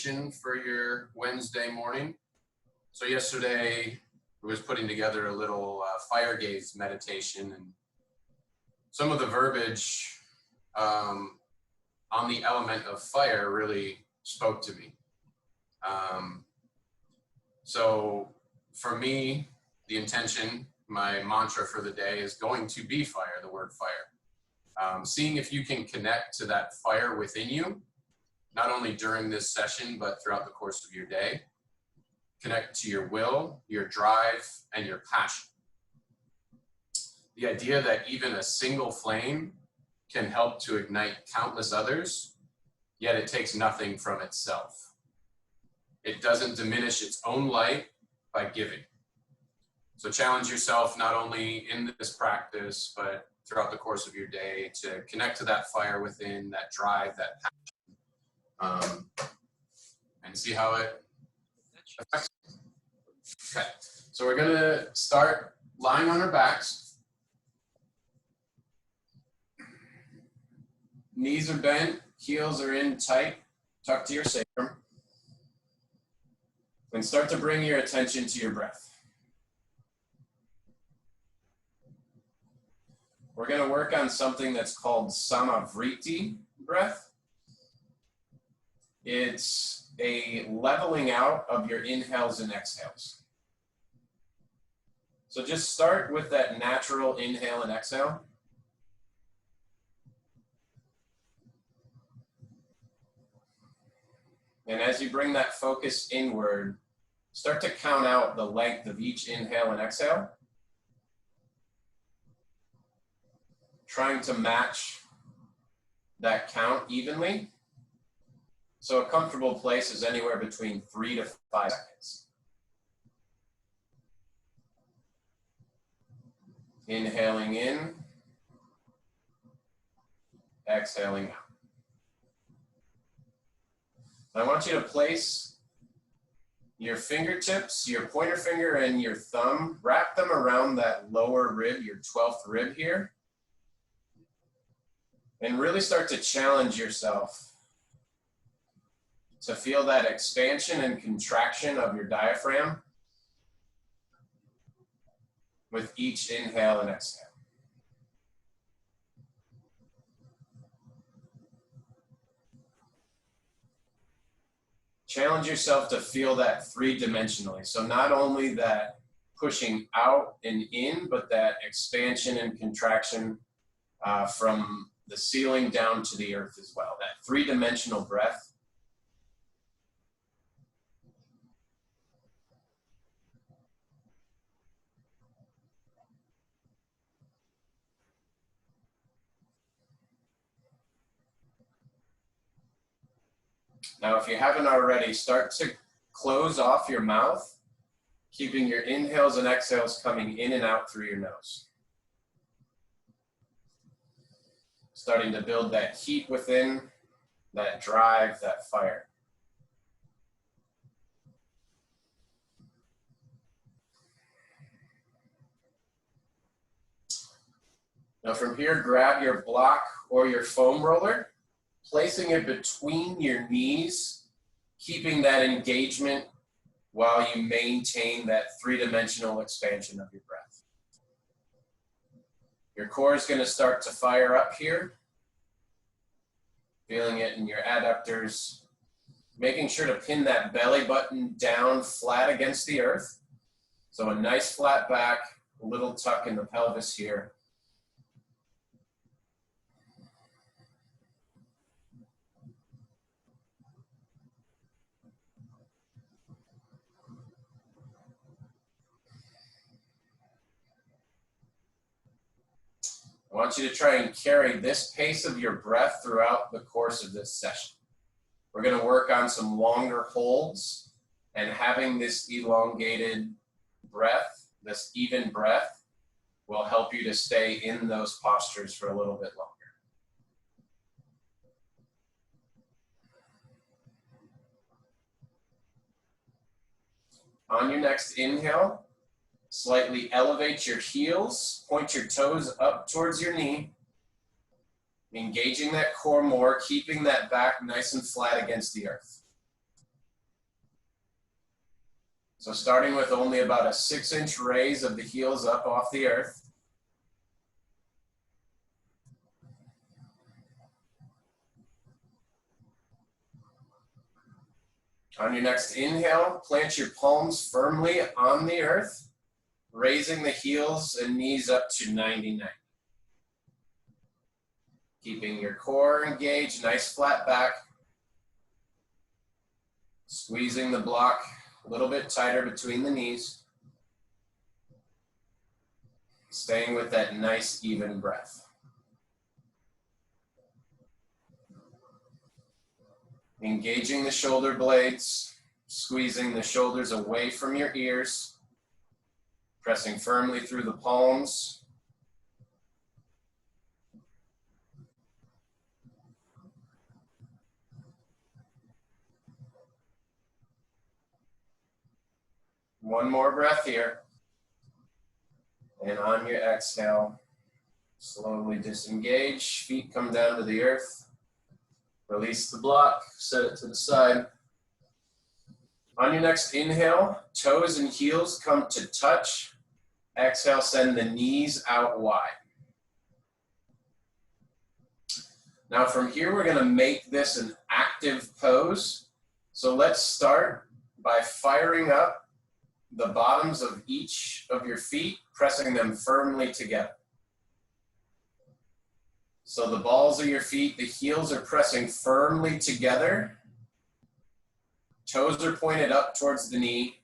preparation for your Wednesday morning. So yesterday I was putting together a little fire gaze meditation, and some of the verbiage on the element of fire really spoke to me. So for me, the intention, my mantra for the day is going to be fire, the word fire. Seeing if you can connect to that fire within you, not only during this session, but throughout the course of your day. Connect to your will, your drive, and your passion. The idea that even a single flame can help to ignite countless others, yet it takes nothing from itself. It doesn't diminish its own light by giving. So challenge yourself not only in this practice, but throughout the course of your day to connect to that fire within, that drive, that passion, and see how it affects you. Okay, so we're gonna start lying on our backs. Knees are bent, heels are in tight, tucked to your sacrum. And start to bring your attention to your breath. We're going to work on something that's called samavriti breath. It's a leveling out of your inhales and exhales. So just start with that natural inhale and exhale. And as you bring that focus inward, start to count out the length of each inhale and exhale. Trying to match that count evenly. So a comfortable place is anywhere between 3 to 5 seconds. Inhaling in, exhaling out. I want you to place your fingertips, your pointer finger and your thumb, wrap them around that lower rib, your 12th rib here. And really start to challenge yourself to feel that expansion and contraction of your diaphragm with each inhale and exhale. Challenge yourself to feel that three-dimensionally. So not only that pushing out and in, but that expansion and contraction from the ceiling down to the earth as well. That three-dimensional breath. Now, if you haven't already, start to close off your mouth, keeping your inhales and exhales coming in and out through your nose. Starting to build that heat within, that drive, that fire. Now from here, grab your block or your foam roller, placing it between your knees, keeping that engagement while you maintain that three-dimensional expansion of your breath. Your core is going to start to fire up here, feeling it in your adductors, making sure to pin that belly button down flat against the earth. So a nice flat back, a little tuck in the pelvis here. I want you to try and carry this pace of your breath throughout the course of this session. We're going to work on some longer holds, and having this elongated breath, this even breath, will help you to stay in those postures for a little bit longer. On your next inhale, slightly elevate your heels, point your toes up towards your knee, engaging that core more, keeping that back nice and flat against the earth. So starting with only about a 6-inch raise of the heels up off the earth. On your next inhale, plant your palms firmly on the earth, raising the heels and knees up to 99. Keeping your core engaged, nice flat back. Squeezing the block a little bit tighter between the knees. Staying with that nice even breath. Engaging the shoulder blades, squeezing the shoulders away from your ears, pressing firmly through the palms. One more breath here. And on your exhale, slowly disengage, feet come down to the earth. Release the block, set it to the side. On your next inhale, toes and heels come to touch. Exhale, send the knees out wide. Now from here, we're gonna make this an active pose. So let's start by firing up the bottoms of each of your feet, pressing them firmly together. So the balls of your feet, the heels are pressing firmly together. Toes are pointed up towards the knee.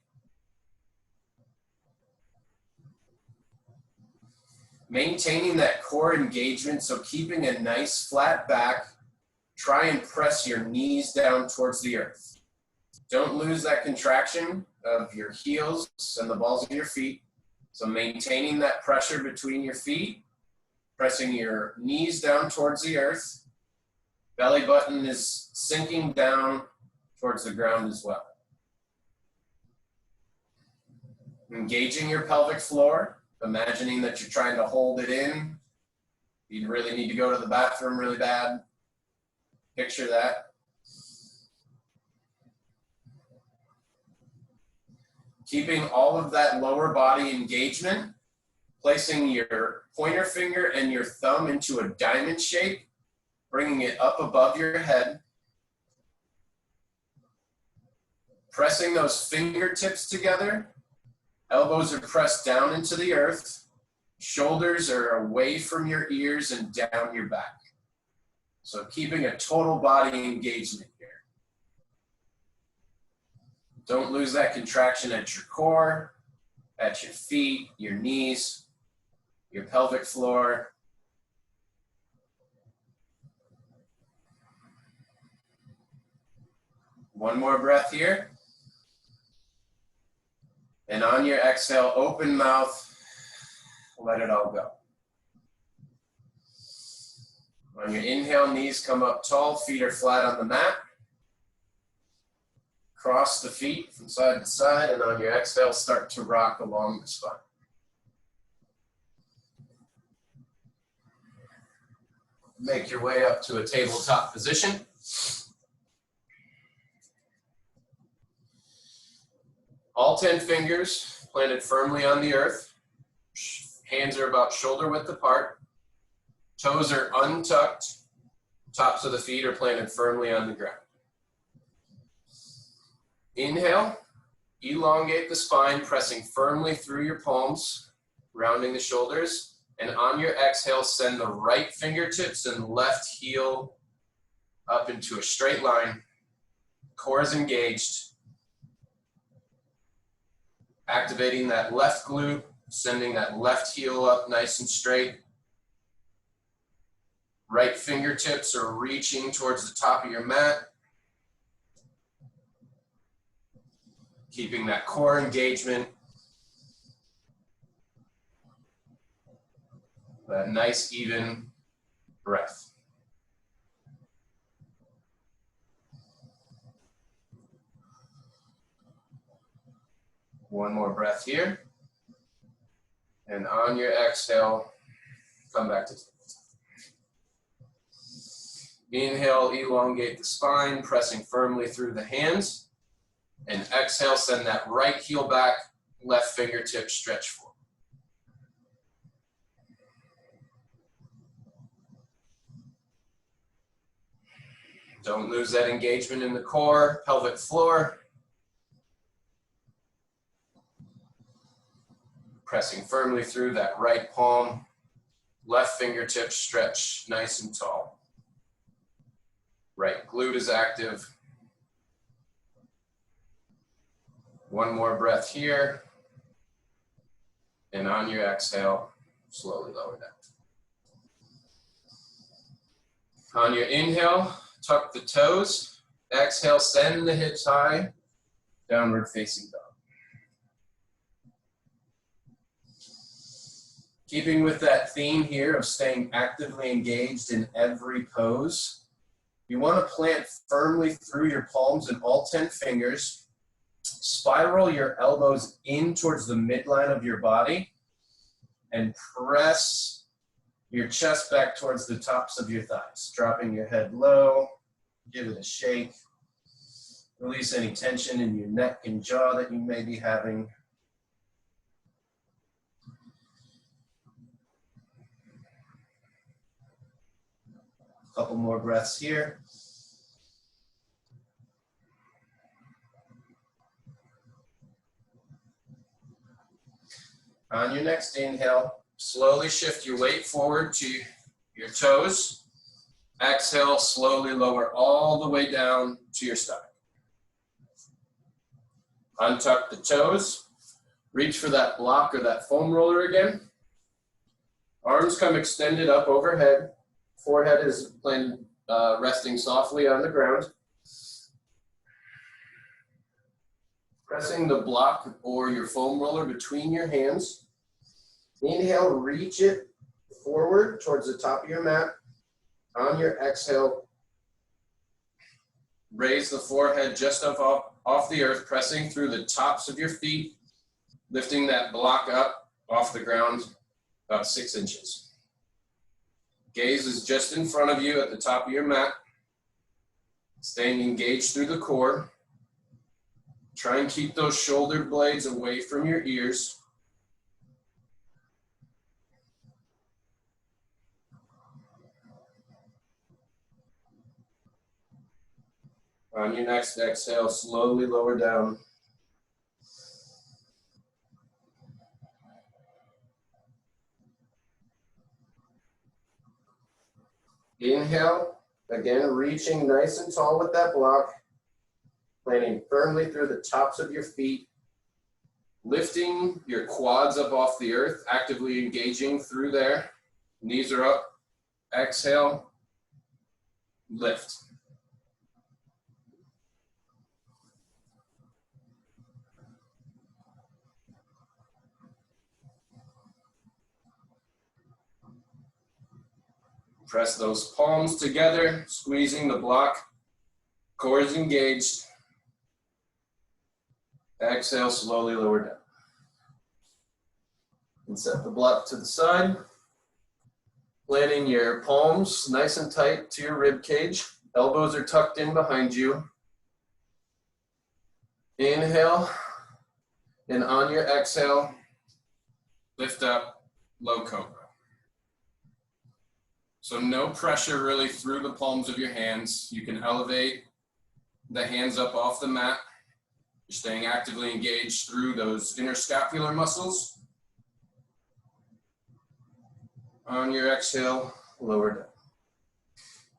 Maintaining that core engagement, so keeping a nice flat back. Try and press your knees down towards the earth. Don't lose that contraction of your heels and the balls of your feet. So maintaining that pressure between your feet. Pressing your knees down towards the earth. Belly button is sinking down towards the ground as well. Engaging your pelvic floor, imagining that you're trying to hold it in. You really need to go to the bathroom really bad. Picture that. Keeping all of that lower body engagement. Placing your pointer finger and your thumb into a diamond shape, bringing it up above your head. Pressing those fingertips together. Elbows are pressed down into the earth. Shoulders are away from your ears and down your back. So keeping a total body engagement here. Don't lose that contraction at your core, at your feet, your knees, your pelvic floor. One more breath here. And on your exhale, open mouth, let it all go. On your inhale, knees come up tall, feet are flat on the mat. Cross the feet from side to side, and on your exhale, start to rock along the spine. Make your way up to a tabletop position. All 10 fingers planted firmly on the earth. Hands are about shoulder width apart. Toes are untucked. Tops of the feet are planted firmly on the ground. Inhale, elongate the spine, pressing firmly through your palms, rounding the shoulders. And on your exhale, send the right fingertips and left heel up into a straight line. Core is engaged. Activating that left glute, sending that left heel up nice and straight. Right fingertips are reaching towards the top of your mat. Keeping that core engagement. That nice even breath. One more breath here. And on your exhale, come back to tabletop. Inhale, elongate the spine, pressing firmly through the hands. And exhale, send that right heel back, left fingertip stretch forward. Don't lose that engagement in the core, pelvic floor. Pressing firmly through that right palm, left fingertip stretch nice and tall. Right glute is active. One more breath here. And on your exhale, slowly lower down. On your inhale, tuck the toes. Exhale, send the hips high, downward facing dog. Keeping with that theme here of staying actively engaged in every pose, you want to plant firmly through your palms and all 10 fingers. Spiral your elbows in towards the midline of your body and press your chest back towards the tops of your thighs, dropping your head low. Give it a shake. Release any tension in your neck and jaw that you may be having. A couple more breaths here. On your next inhale, slowly shift your weight forward to your toes. Exhale, slowly lower all the way down to your stomach. Untuck the toes. Reach for that block or that foam roller again. Arms come extended up overhead. Forehead is resting softly on the ground. Pressing the block or your foam roller between your hands. Inhale, reach it forward towards the top of your mat. On your exhale, raise the forehead just off the earth, pressing through the tops of your feet, lifting that block up off the ground about 6 inches. Gaze is just in front of you at the top of your mat, staying engaged through the core. Try and keep those shoulder blades away from your ears. On your next exhale, slowly lower down. Inhale, again, reaching nice and tall with that block, planting firmly through the tops of your feet, lifting your quads up off the earth, actively engaging through there. Knees are up. Exhale, lift. Press those palms together, squeezing the block. Core is engaged. Exhale, slowly lower down. And set the block to the side. Planting your palms nice and tight to your rib cage. Elbows are tucked in behind you. Inhale. And on your exhale, lift up, low cobra. So no pressure really through the palms of your hands. You can elevate the hands up off the mat. You're staying actively engaged through those interscapular muscles. On your exhale, lower down.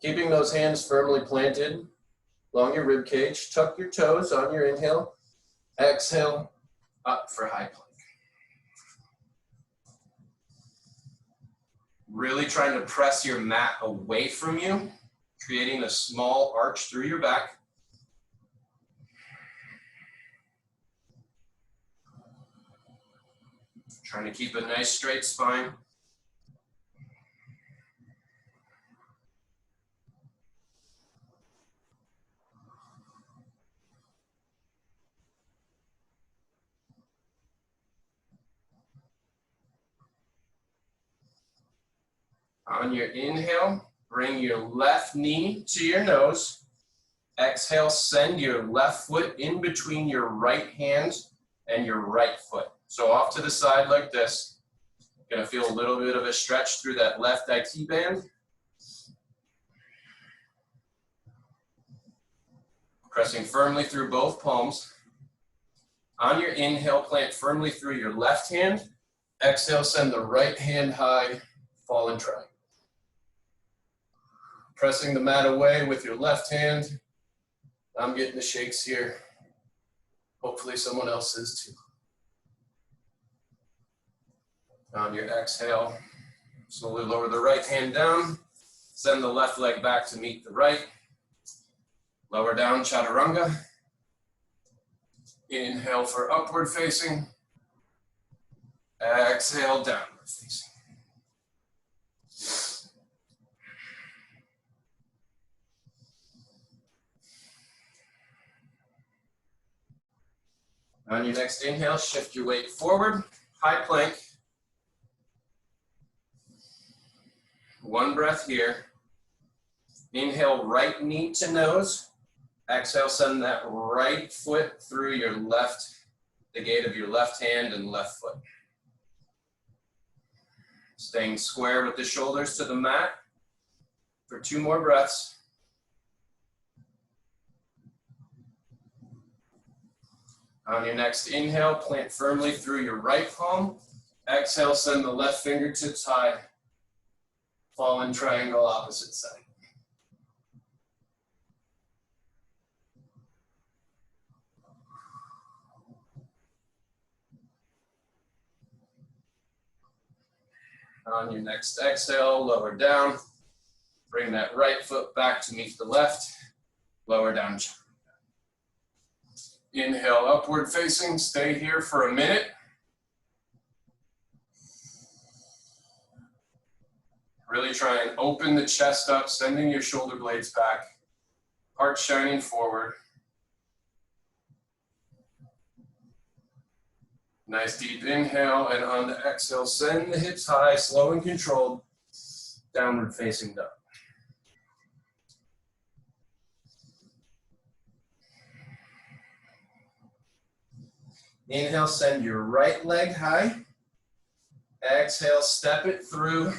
Keeping those hands firmly planted along your rib cage. Tuck your toes on your inhale. Exhale, up for high plank. Really trying to press your mat away from you, creating a small arch through your back. Trying to keep a nice straight spine. On your inhale, bring your left knee to your nose. Exhale, send your left foot in between your right hand and your right foot. So off to the side like this. Gonna feel a little bit of a stretch through that left IT band. Pressing firmly through both palms. On your inhale, plant firmly through your left hand. Exhale, send the right hand high, fall and triangle. Pressing the mat away with your left hand. I'm getting the shakes here. Hopefully someone else is too. On your exhale, slowly lower the right hand down. Send the left leg back to meet the right. Lower down, chaturanga. Inhale for upward facing. Exhale, downward facing. On your next inhale, shift your weight forward, high plank. One breath here. Inhale, right knee to nose. Exhale, send that right foot through your left, the gate of your left hand and left foot. Staying square with the shoulders to the mat for 2 more breaths. On your next inhale, plant firmly through your right palm. Exhale, send the left fingertips high. Fall in triangle, opposite side. On your next exhale, lower down. Bring that right foot back to meet the left. Lower down. Inhale, upward facing. Stay here for a minute. Really try and open the chest up, sending your shoulder blades back. Heart shining forward. Nice deep inhale, and on the exhale, send the hips high, slow and controlled, downward facing dog. Inhale, send your right leg high. Exhale, step it through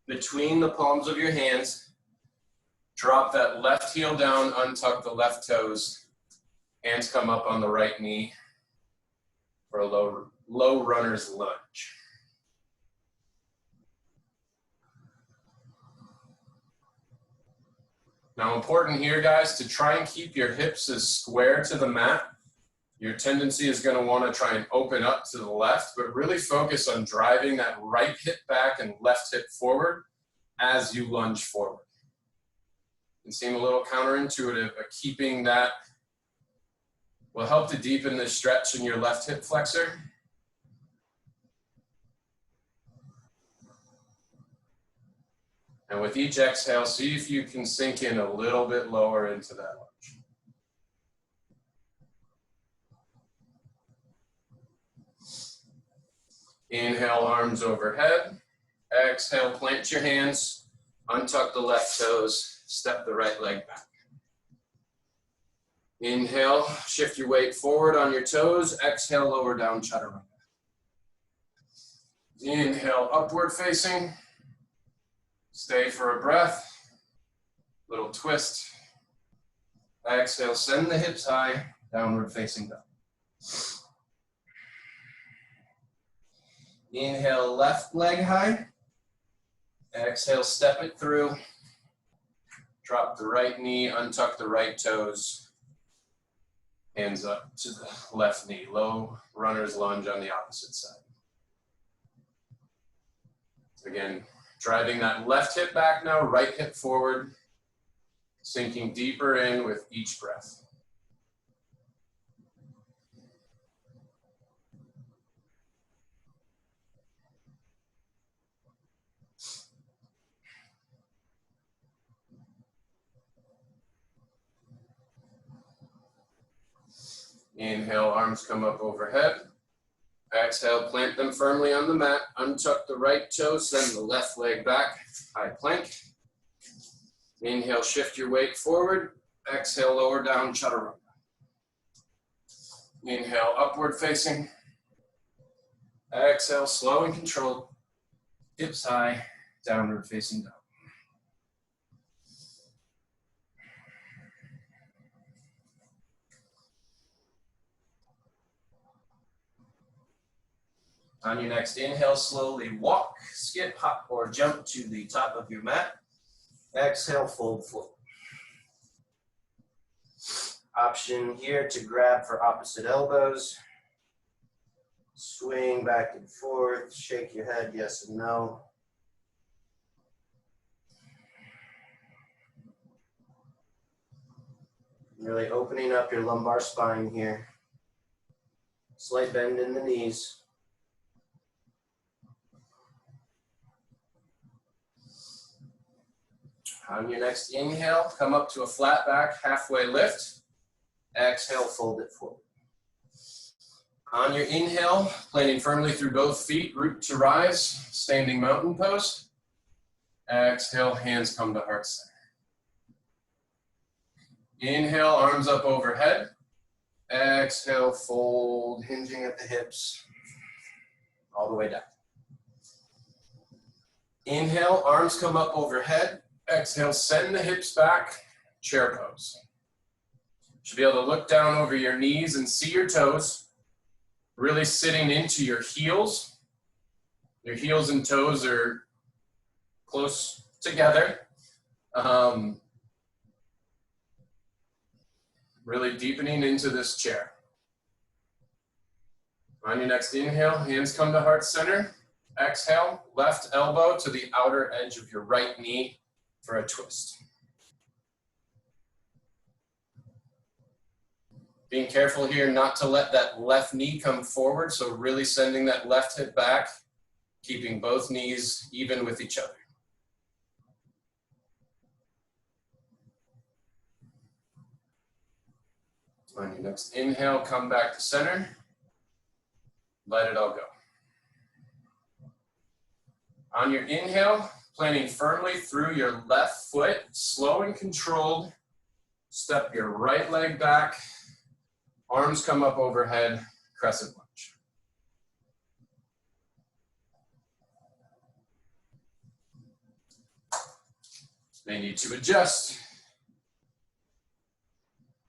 between the palms of your hands. Drop that left heel down, untuck the left toes. Hands come up on the right knee for a low runner's lunge. Now, important here, guys, to try and keep your hips as square to the mat. Your tendency is going to want to try and open up to the left, but really focus on driving that right hip back and left hip forward as you lunge forward. It can seem a little counterintuitive, but keeping that will help to deepen the stretch in your left hip flexor. And with each exhale, see if you can sink in a little bit lower into that lunge. Inhale, arms overhead. Exhale, plant your hands, untuck the left toes, step the right leg back. Inhale, shift your weight forward on your toes. Exhale, lower down, chaturanga. Inhale, upward facing. Stay for a breath. Little twist. Exhale, send the hips high, downward facing dog. Inhale, left leg high. Exhale, step it through. Drop the right knee, untuck the right toes. Hands up to the left knee. Low runner's lunge on the opposite side. Again, driving that left hip back now, right hip forward. Sinking deeper in with each breath. Inhale, arms come up overhead. Exhale, plant them firmly on the mat. Untuck the right toe, send the left leg back. High plank. Inhale, shift your weight forward. Exhale, lower down, chaturanga. Inhale, upward facing. Exhale, slow and controlled. Hips high, downward facing dog. On your next inhale, slowly walk, skip, hop, or jump to the top of your mat. Exhale, fold forward. Option here to grab for opposite elbows. Swing back and forth, shake your head, yes and no. Really opening up your lumbar spine here. Slight bend in the knees. On your next inhale, come up to a flat back, halfway lift. Exhale, fold it forward. On your inhale, planting firmly through both feet, root to rise, standing mountain pose. Exhale, hands come to heart center. Inhale, arms up overhead. Exhale, fold, hinging at the hips, all the way down. Inhale, arms come up overhead. Exhale, send the hips back, chair pose. Should be able to look down over your knees and see your toes, really sitting into your heels. Your heels and toes are close together. Really deepening into this chair. On your next inhale, hands come to heart center. Exhale, left elbow to the outer edge of your right knee for a twist. Being careful here not to let that left knee come forward, so really sending that left hip back, keeping both knees even with each other. On your next inhale, come back to center. Let it all go. On your inhale, planting firmly through your left foot, slow and controlled. Step your right leg back. Arms come up overhead, crescent lunge. May need to adjust.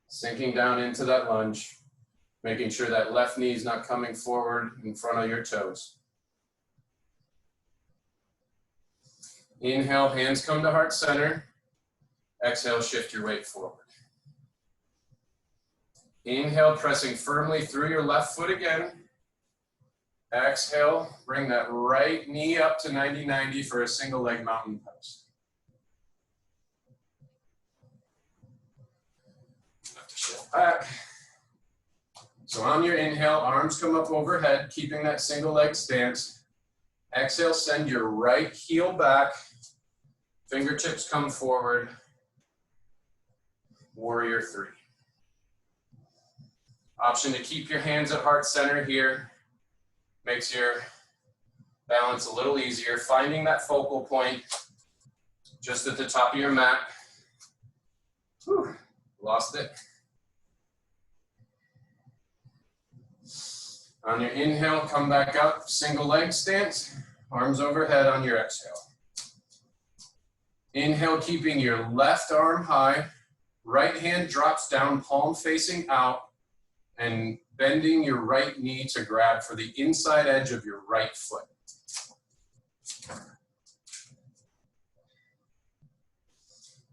Sinking down into that lunge, making sure that left knee is not coming forward in front of your toes. Inhale, hands come to heart center. Exhale, shift your weight forward. Inhale, pressing firmly through your left foot again. Exhale, bring that right knee up to 90-90 for a single leg mountain pose. Shift back. So on your inhale, arms come up overhead, keeping that single leg stance. Exhale, send your right heel back. Fingertips come forward. Warrior three. Option to keep your hands at heart center here. Makes your balance a little easier. Finding that focal point just at the top of your mat. Whew, lost it. On your inhale, come back up, single leg stance, arms overhead on your exhale. Inhale, keeping your left arm high, right hand drops down, palm facing out, and bending your right knee to grab for the inside edge of your right foot.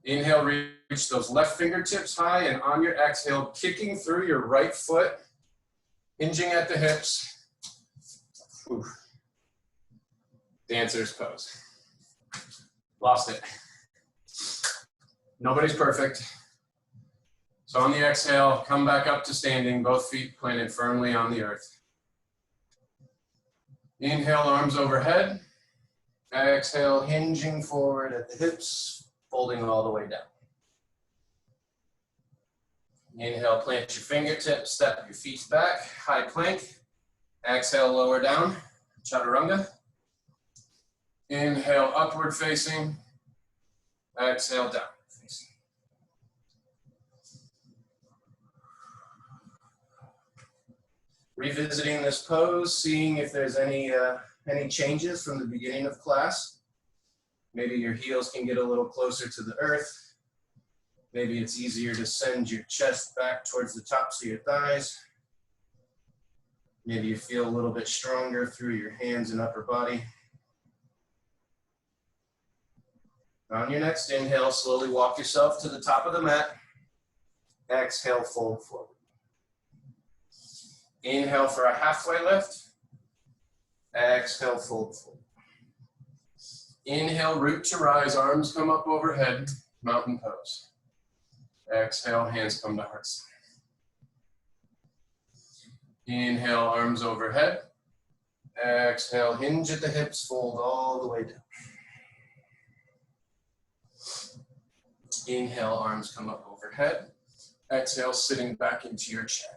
Inhale, reach those left fingertips high, and on your exhale, kicking through your right foot, hinging at the hips. Whew. Dancer's pose. Lost it. Nobody's perfect. So on the exhale, come back up to standing, both feet planted firmly on the earth. Inhale, arms overhead. Exhale, hinging forward at the hips, folding all the way down. Inhale, plant your fingertips, step your feet back, high plank. Exhale, lower down, chaturanga. Inhale, upward facing. Exhale, downward facing. Revisiting this pose, seeing if there's any changes from the beginning of class. Maybe your heels can get a little closer to the earth. Maybe it's easier to send your chest back towards the tops of your thighs. Maybe you feel a little bit stronger through your hands and upper body. On your next inhale, slowly walk yourself to the top of the mat. Exhale, fold forward. Inhale for a halfway lift. Exhale, fold forward. Inhale, root to rise, arms come up overhead, mountain pose. Exhale, hands come to heart center. Inhale, arms overhead. Exhale, hinge at the hips, fold all the way down. Inhale, arms come up overhead. Exhale, sitting back into your chair.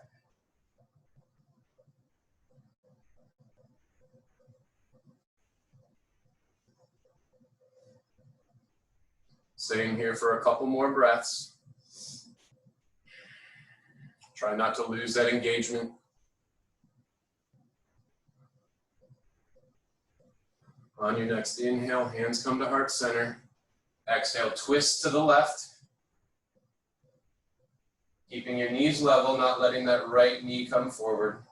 Sitting here for a couple more breaths. Try not to lose that engagement. On your next inhale, hands come to heart center. Exhale, twist to the left. Keeping your knees level, not letting that right knee come forward.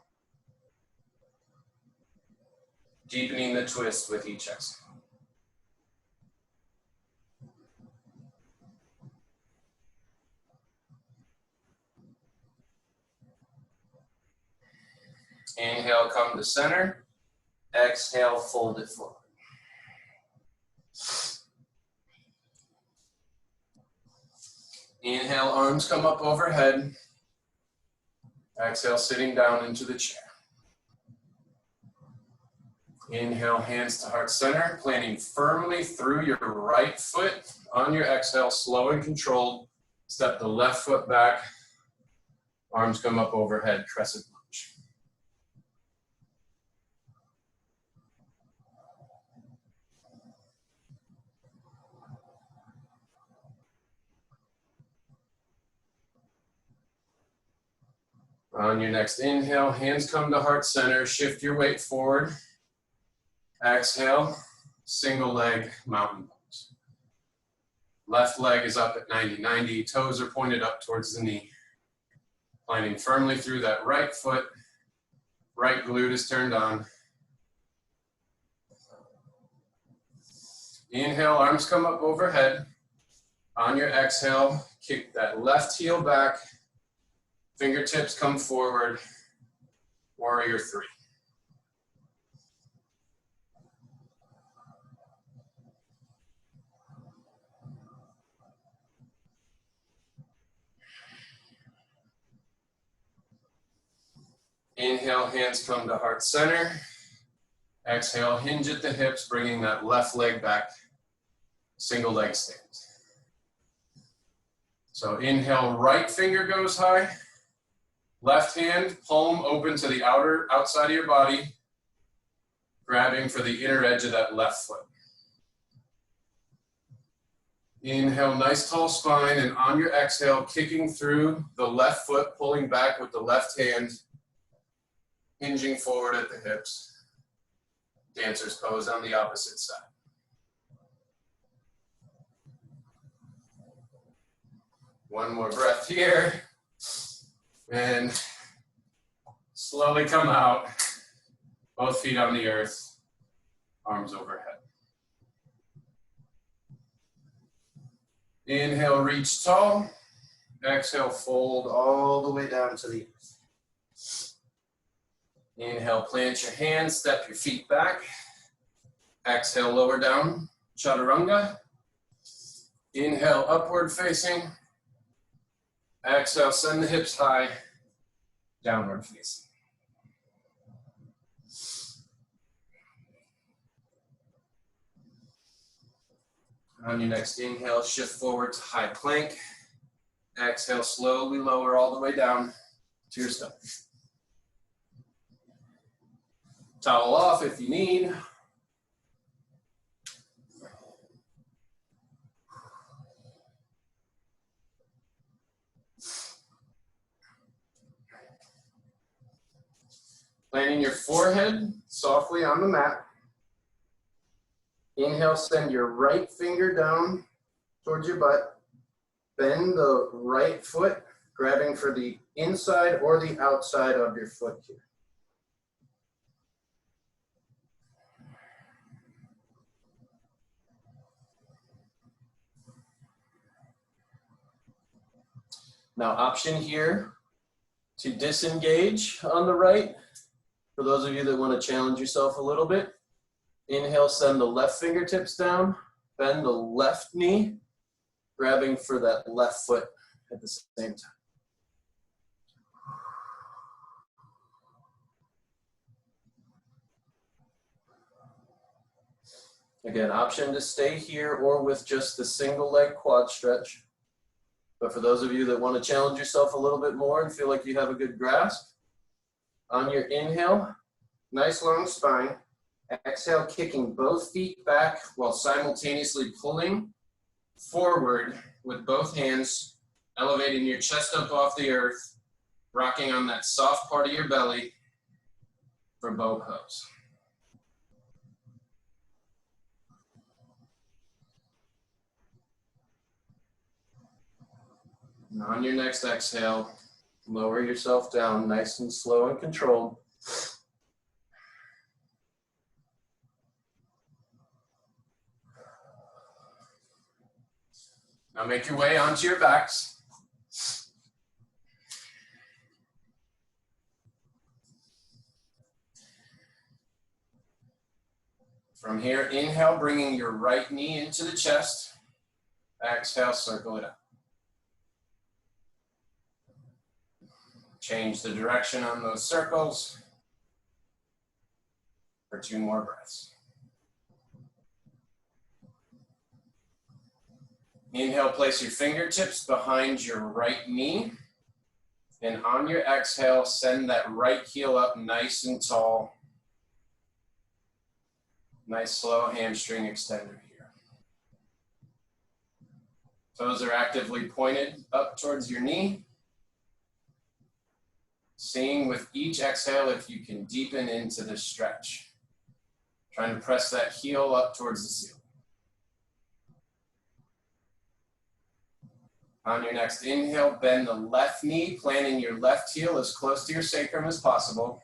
Deepening the twist with each exhale. Inhale, come to center. Exhale, fold it forward. Inhale, arms come up overhead. Exhale, sitting down into the chair. Inhale, hands to heart center, planting firmly through your right foot. On your exhale, slow and controlled, step the left foot back. Arms come up overhead, crescent lunge. On your next inhale, hands come to heart center, shift your weight forward. Exhale, single leg mountain pose. Left leg is up at 90-90, toes are pointed up towards the knee. Planting firmly through that right foot, right glute is turned on. Inhale, arms come up overhead. On your exhale, kick that left heel back. Fingertips come forward, warrior three. Inhale, hands come to heart center. Exhale, hinge at the hips, bringing that left leg back, single leg stance. So inhale, right finger goes high. Left hand, palm open to the outside of your body, grabbing for the inner edge of that left foot. Inhale, nice tall spine, and on your exhale, kicking through the left foot, pulling back with the left hand, hinging forward at the hips. Dancer's pose on the opposite side. One more breath here. And slowly come out, both feet on the earth, arms overhead. Inhale, reach tall. Exhale, fold all the way down to the earth. Inhale, plant your hands, step your feet back. Exhale, lower down, chaturanga. Inhale, upward facing. Exhale, send the hips high, downward facing. On your next inhale, shift forward to high plank. Exhale, slowly lower all the way down to your stomach. Towel off if you need. Planting your forehead softly on the mat. Inhale, send your right finger down towards your butt. Bend the right foot, grabbing for the inside or the outside of your foot here. Now, option here to disengage on the right. For those of you that want to challenge yourself a little bit, inhale, send the left fingertips down, bend the left knee, grabbing for that left foot at the same time. Again, option to stay here or with just the single leg quad stretch. But for those of you that want to challenge yourself a little bit more and feel like you have a good grasp, on your inhale, nice long spine. Exhale, kicking both feet back while simultaneously pulling forward with both hands, elevating your chest up off the earth, rocking on that soft part of your belly for bow pose. And on your next exhale, lower yourself down nice and slow and controlled. Now make your way onto your backs. From here, inhale, bringing your right knee into the chest. Exhale, circle it up. Change the direction on those circles for 2 more breaths. Inhale, place your fingertips behind your right knee. And on your exhale, send that right heel up nice and tall. Nice slow hamstring extender here. Toes are actively pointed up towards your knee. Seeing with each exhale if you can deepen into the stretch. Trying to press that heel up towards the ceiling. On your next inhale, bend the left knee, planting your left heel as close to your sacrum as possible.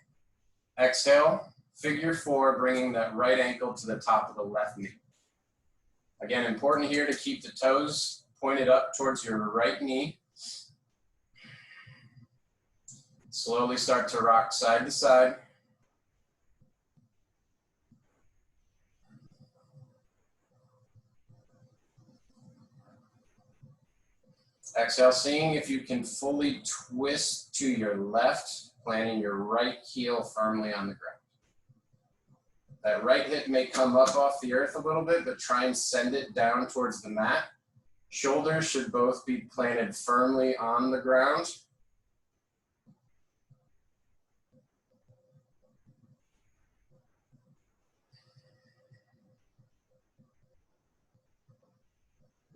Exhale, figure 4, bringing that right ankle to the top of the left knee. Again, important here to keep the toes pointed up towards your right knee. Slowly start to rock side to side. Exhale, seeing if you can fully twist to your left, planting your right heel firmly on the ground. That right hip may come up off the earth a little bit, but try and send it down towards the mat. Shoulders should both be planted firmly on the ground.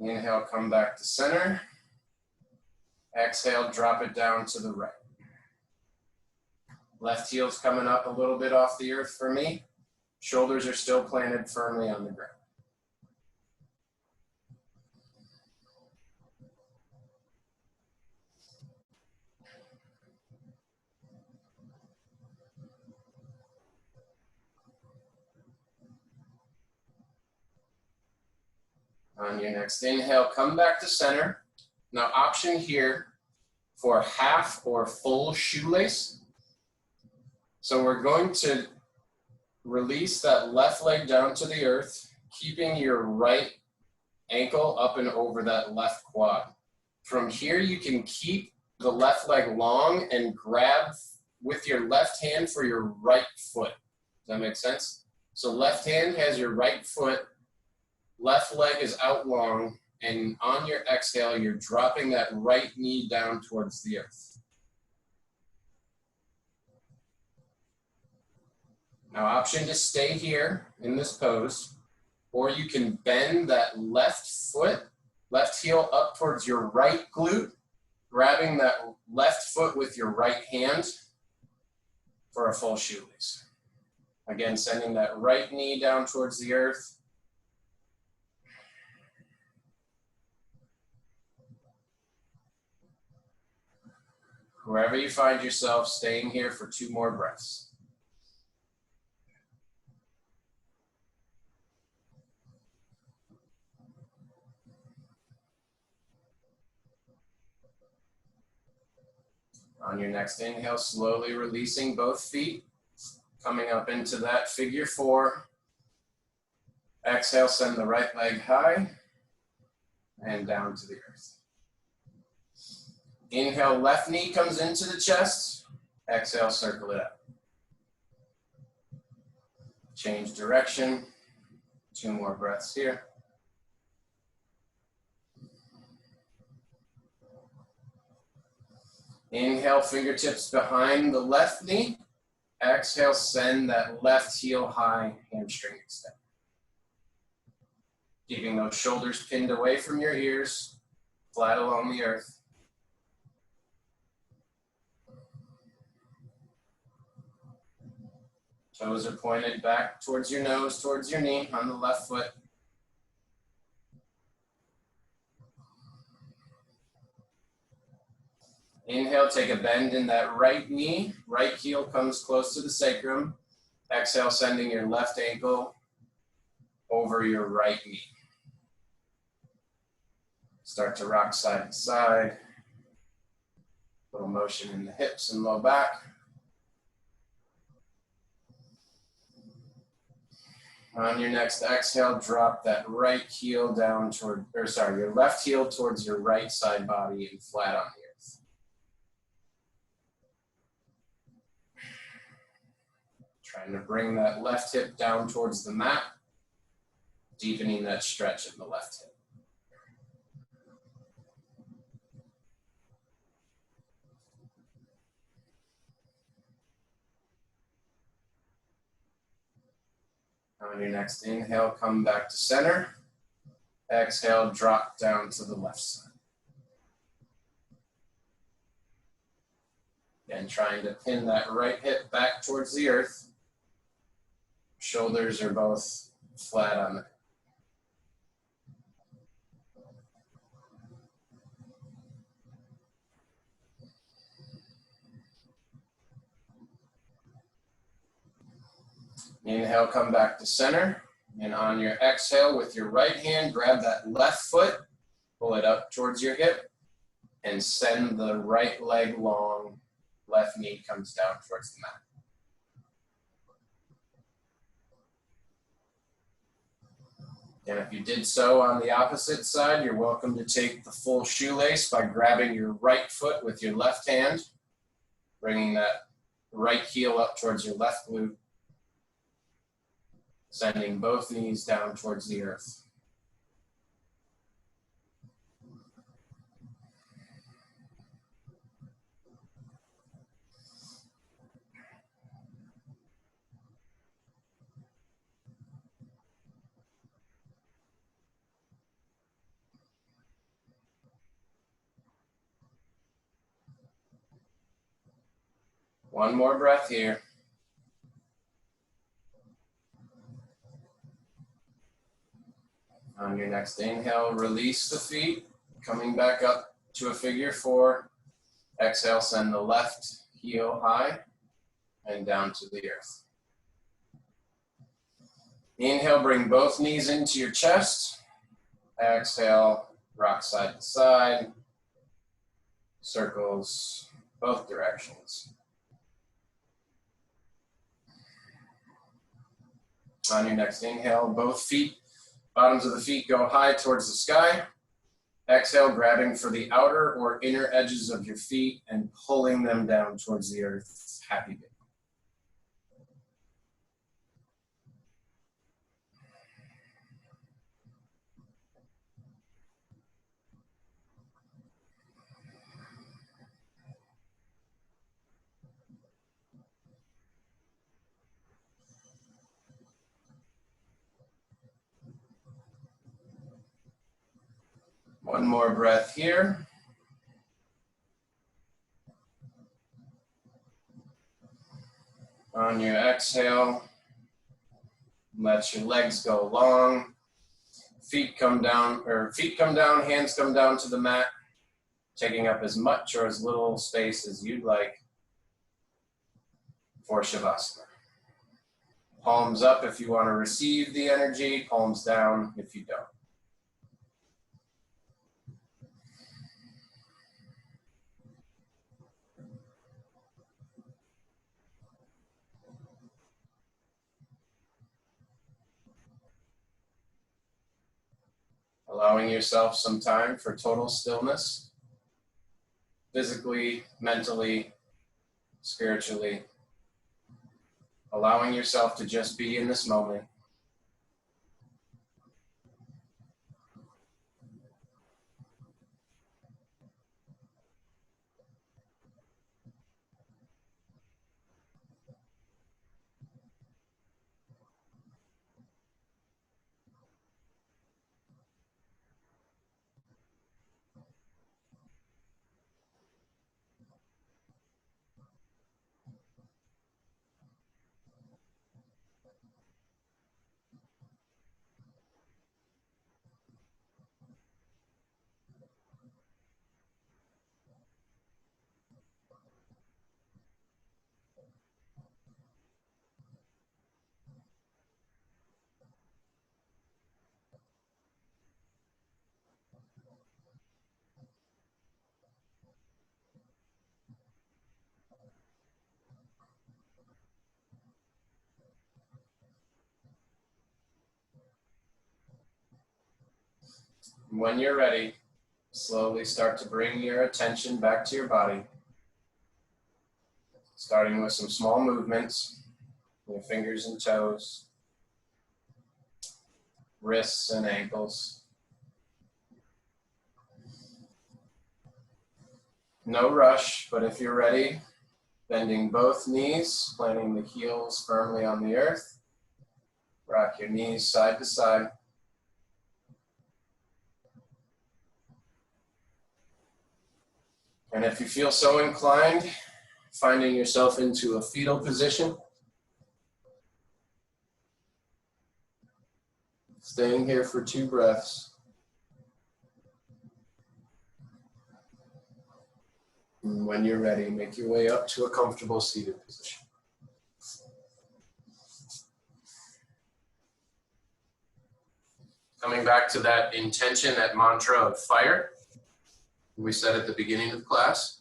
Inhale, come back to center. Exhale, drop it down to the right. Left heel's coming up a little bit off the earth for me. Shoulders are still planted firmly on the ground. On your next inhale, come back to center. Now, option here for half or full shoelace. So we're going to release that left leg down to the earth, keeping your right ankle up and over that left quad. From here, you can keep the left leg long and grab with your left hand for your right foot. Does that make sense? So left hand has your right foot, left leg is out long, and on your exhale, you're dropping that right knee down towards the earth. Now, option to stay here in this pose, or you can bend that left foot, left heel up towards your right glute, grabbing that left foot with your right hand. for a full shoelace. Again, sending that right knee down towards the earth. Wherever you find yourself, staying here for 2 more breaths. On your next inhale, slowly releasing both feet, coming up into that figure 4. Exhale, send the right leg high and down to the earth. Inhale, left knee comes into the chest. Exhale, circle it up. Change direction. 2 more breaths here. Inhale, fingertips behind the left knee. Exhale, send that left heel high, hamstring extend. Keeping those shoulders pinned away from your ears, flat along the earth. Toes are pointed back towards your nose, towards your knee on the left foot. Inhale, take a bend in that right knee. Right heel comes close to the sacrum. Exhale, sending your left ankle over your right knee. Start to rock side to side. Little motion in the hips and low back. On your next exhale, drop that right heel down toward, your left heel towards your right side body and flat on the earth. Trying to bring that left hip down towards the mat, deepening that stretch in the left hip. On your next inhale, come back to center. Exhale, drop down to the left side. Again, trying to pin that right hip back towards the earth. Shoulders are both flat on the. Inhale, come back to center. And on your exhale, with your right hand, grab that left foot, pull it up towards your hip, and send the right leg long. Left knee comes down towards the mat. And if you did so on the opposite side, you're welcome to take the full shoelace by grabbing your right foot with your left hand, bringing that right heel up towards your left glute, sending both knees down towards the earth. One more breath here. On your next inhale, release the feet, coming back up to a figure 4. Exhale, send the left heel high and down to the earth. Inhale, bring both knees into your chest. Exhale, rock side to side. Circles both directions. On your next inhale, both feet, bottoms of the feet go high towards the sky. Exhale, grabbing for the outer or inner edges of your feet and pulling them down towards the earth. Happy baby. One more breath here. On your exhale, let your legs go long. Feet come down, hands come down to the mat, taking up as much or as little space as you'd like for Shavasana. Palms up if you want to receive the energy, palms down if you don't. Allowing yourself some time for total stillness, physically, mentally, spiritually. Allowing yourself to just be in this moment. When you're ready, slowly start to bring your attention back to your body. Starting with some small movements, your fingers and toes, wrists and ankles. No rush, but if you're ready, bending both knees, planting the heels firmly on the earth. Rock your knees side to side. And if you feel so inclined, finding yourself into a fetal position. Staying here for 2 breaths. And when you're ready, make your way up to a comfortable seated position. Coming back to that intention, that mantra of fire we said at the beginning of class.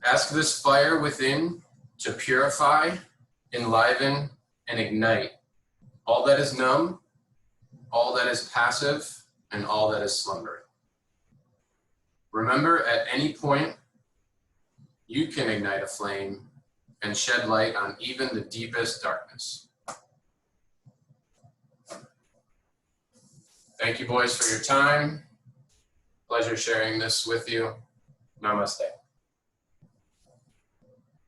Ask this fire within to purify, enliven, and ignite all that is numb, all that is passive, and all that is slumbering. Remember, at any point, you can ignite a flame and shed light on even the deepest darkness. Thank you, boys, for your time. Pleasure sharing this with you. Namaste.